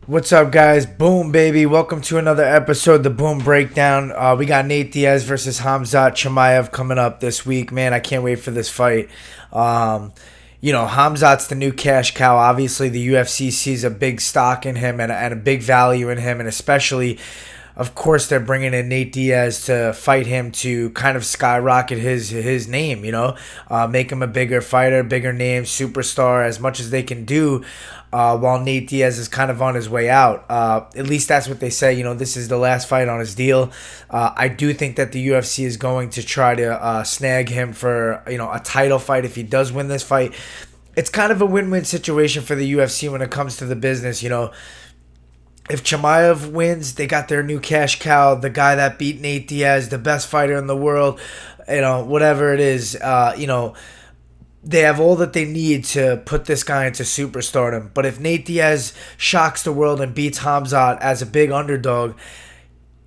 What's up, guys? Boom, baby. Welcome to another episode of the Boom Breakdown. We got Nate Diaz versus Khamzat Chimeav coming up this week. Man, I can't wait for this fight. Um, Khamzat's the new cash cow. Obviously, the UFC sees a big stock in him and a big value in him, and especially, of course, they're bringing in Nate Diaz to fight him to kind of skyrocket his name. Make him a bigger fighter, bigger name, superstar, as much as they can do. While Nate Diaz is kind of on his way out. At least that's what they say. This is the last fight on his deal. I do think that the UFC is going to try to snag him for a title fight if he does win this fight. It's kind of a win-win situation for the UFC when it comes to the business. If Chimaev wins, they got their new cash cow, the guy that beat Nate Diaz, the best fighter in the world, whatever it is, they have all that they need to put this guy into superstardom. But if Nate Diaz shocks the world and beats Khamzat as a big underdog,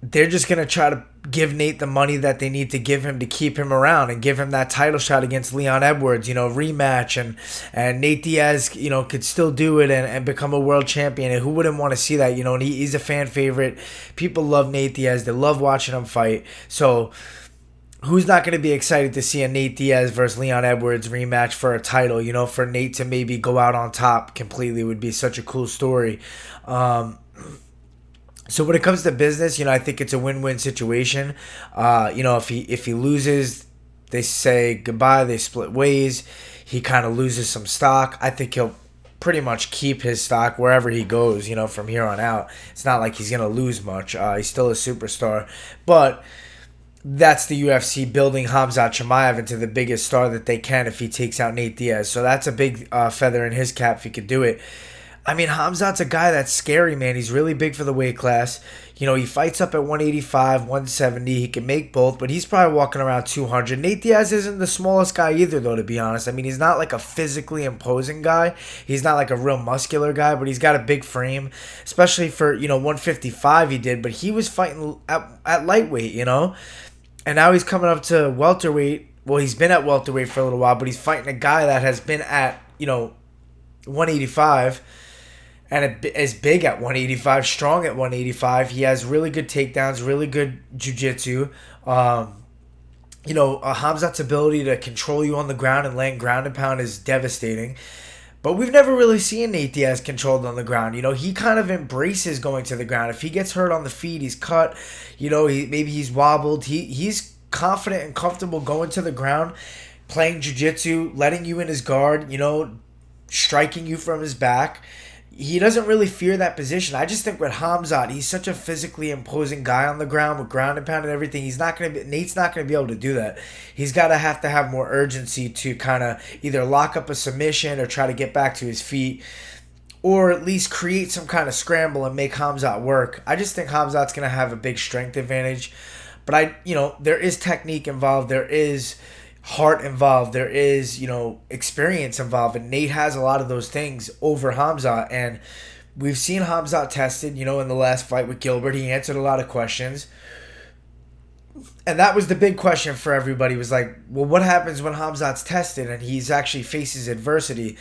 they're just going to try to give Nate the money that they need to give him to keep him around and give him that title shot against Leon Edwards, rematch. And Nate Diaz, could still do it and become a world champion. And who wouldn't want to see that? And he's a fan favorite. People love Nate Diaz. They love watching him fight. So who's not going to be excited to see a Nate Diaz versus Leon Edwards rematch for a title? For Nate to maybe go out on top completely would be such a cool story. So when it comes to business, I think it's a win-win situation. If he loses, they say goodbye. They split ways. He kind of loses some stock. I think he'll pretty much keep his stock wherever he goes. From here on out, it's not like he's gonna lose much. He's still a superstar, but that's the UFC building Khamzat Chimaev into the biggest star that they can if he takes out Nate Diaz. So that's a big feather in his cap if he could do it. I mean, Khamzat's a guy that's scary, man. He's really big for the weight class. He fights up at 185, 170. He can make both, but he's probably walking around 200. Nate Diaz isn't the smallest guy either, though, to be honest. I mean, he's not like a physically imposing guy. He's not like a real muscular guy, but he's got a big frame, especially for, 155 he did, but he was fighting at lightweight, And now he's coming up to welterweight. Well, he's been at welterweight for a little while, but he's fighting a guy that has been at, 185 and is big at 185, strong at 185. He has really good takedowns, really good jiu-jitsu. Hamzat's ability to control you on the ground and land ground and pound is devastating. But we've never really seen Nate Diaz controlled on the ground. He kind of embraces going to the ground. If he gets hurt on the feet, he's cut. Maybe he's wobbled. He's confident and comfortable going to the ground, playing jiu-jitsu, letting you in his guard, striking you from his back. He doesn't really fear that position. I just think with Khamzat, he's such a physically imposing guy on the ground with ground and pound and everything. Nate's not going to be able to do that. He's got to have more urgency to kind of either lock up a submission or try to get back to his feet, or at least create some kind of scramble and make Khamzat work. I just think Khamzat's going to have a big strength advantage. But there is technique involved. There is heart involved, there is experience involved, and Nate has a lot of those things over Khamzat. And we've seen Khamzat tested in the last fight with Gilbert. He answered a lot of questions, and that was the big question for everybody, was like, well, what happens when Khamzat's tested and he's actually faces adversity?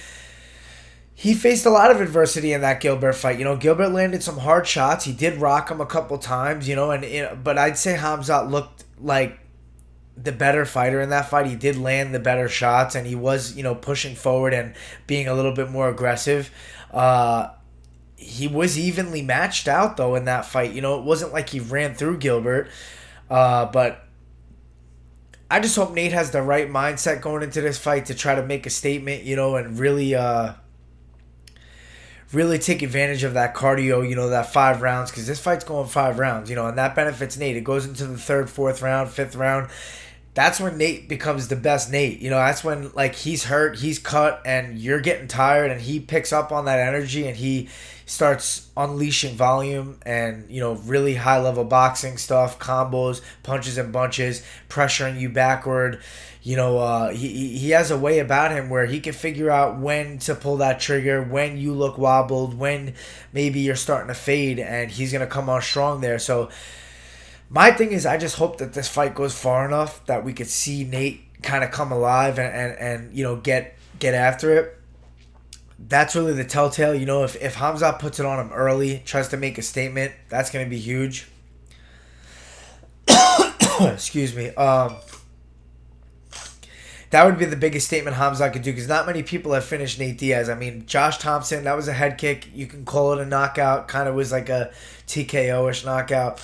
He faced a lot of adversity in that Gilbert fight. Gilbert landed some hard shots. He did rock him a couple times, but I'd say Khamzat looked like the better fighter in that fight. He did land the better shots, and he was, pushing forward and being a little bit more aggressive. He was evenly matched out, though, in that fight. It wasn't like he ran through Gilbert. But I just hope Nate has the right mindset going into this fight to try to make a statement, and really take advantage of that cardio, that 5 rounds, because this fight's going 5 rounds, and that benefits Nate. It goes into the 3rd, 4th round, 5th round. That's when Nate becomes the best Nate. That's when, like, he's hurt, he's cut, and you're getting tired, and he picks up on that energy, and he starts unleashing volume and, really high-level boxing stuff, combos, punches and bunches, pressuring you backward. He has a way about him where he can figure out when to pull that trigger, when you look wobbled, when maybe you're starting to fade, and he's going to come on strong there. So my thing is, I just hope that this fight goes far enough that we could see Nate kind of come alive and get after it. That's really the telltale. If Hamzat puts it on him early, tries to make a statement, that's going to be huge. Excuse me. That would be the biggest statement Hamzat could do because not many people have finished Nate Diaz. I mean, Josh Thompson, that was a head kick. You can call it a knockout. Kind of was like a TKO-ish knockout.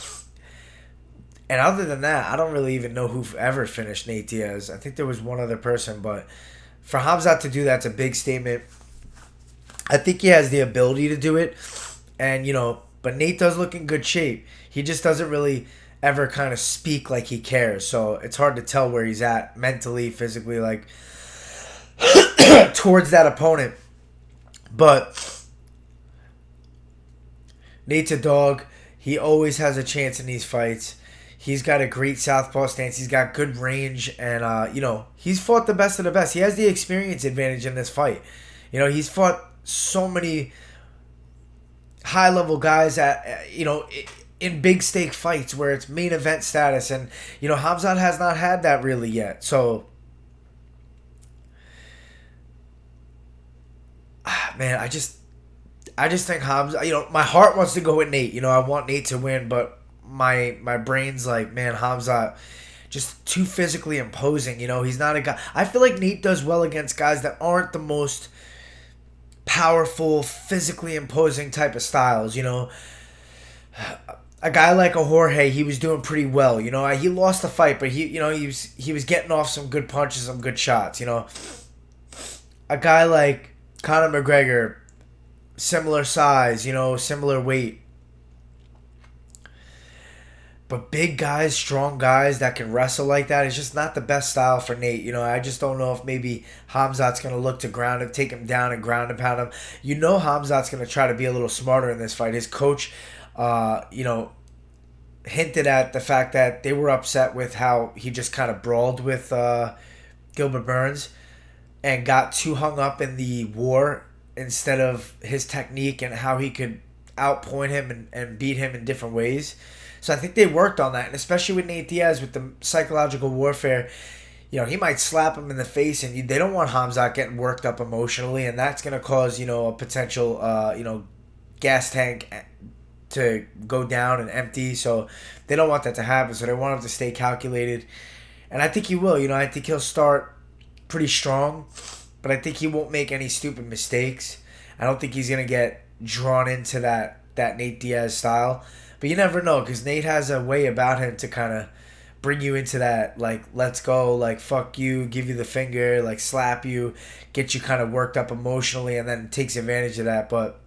And other than that, I don't really even know who ever finished Nate Diaz. I think there was one other person, but for Hamzat to do that's a big statement. I think he has the ability to do it, and but Nate does look in good shape. He just doesn't really ever kind of speak like he cares, so it's hard to tell where he's at mentally, physically, like towards that opponent. But Nate's a dog. He always has a chance in these fights. He's got a great southpaw stance. He's got good range, and he's fought the best of the best. He has the experience advantage in this fight. He's fought so many high level guys at in big stake fights where it's main event status, and Hamzat has not had that really yet. So man, I just think Hamzat, my heart wants to go with Nate. I want Nate to win, but my brain's like, man, Hamzat just too physically imposing. He's not a guy. I feel like Nate does well against guys that aren't the most powerful, physically imposing type of styles. A guy like a Jorge, he was doing pretty well. He lost the fight, but he was getting off some good punches, some good shots. A guy like Conor McGregor, similar size, similar weight. But big guys, strong guys that can wrestle like that is just not the best style for Nate. I just don't know if maybe Hamzat's going to look to ground him, take him down and ground and pound him. Hamzat's going to try to be a little smarter in this fight. His coach, hinted at the fact that they were upset with how he just kind of brawled with Gilbert Burns and got too hung up in the war instead of his technique and how he could outpoint him and beat him in different ways. So I think they worked on that, and especially with Nate Diaz with the psychological warfare, he might slap him in the face, and they don't want Hamzat getting worked up emotionally, and that's going to cause, a potential, gas tank to go down and empty. So they don't want that to happen. So they want him to stay calculated, and I think he will. I think he'll start pretty strong, but I think he won't make any stupid mistakes. I don't think he's going to get drawn into that Nate Diaz style. But you never know, because Nate has a way about him to kind of bring you into that, like, let's go, like, fuck you, give you the finger, like, slap you, get you kind of worked up emotionally, and then takes advantage of that. But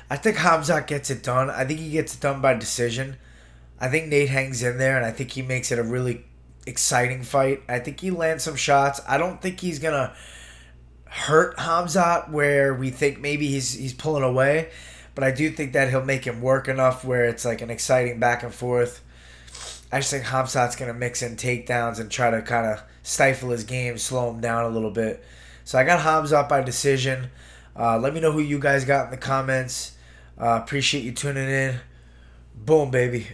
I think Hamzat gets it done. I think he gets it done by decision. I think Nate hangs in there, and I think he makes it a really exciting fight. I think he lands some shots. I don't think he's going to hurt Hamzat where we think maybe he's pulling away, but I do think that he'll make him work enough where it's like an exciting back and forth. I just think Hamzat's going to mix in takedowns and try to kind of stifle his game, slow him down a little bit. So I got Hamzat by decision. Let me know who you guys got in the comments. Appreciate you tuning in. Boom, baby.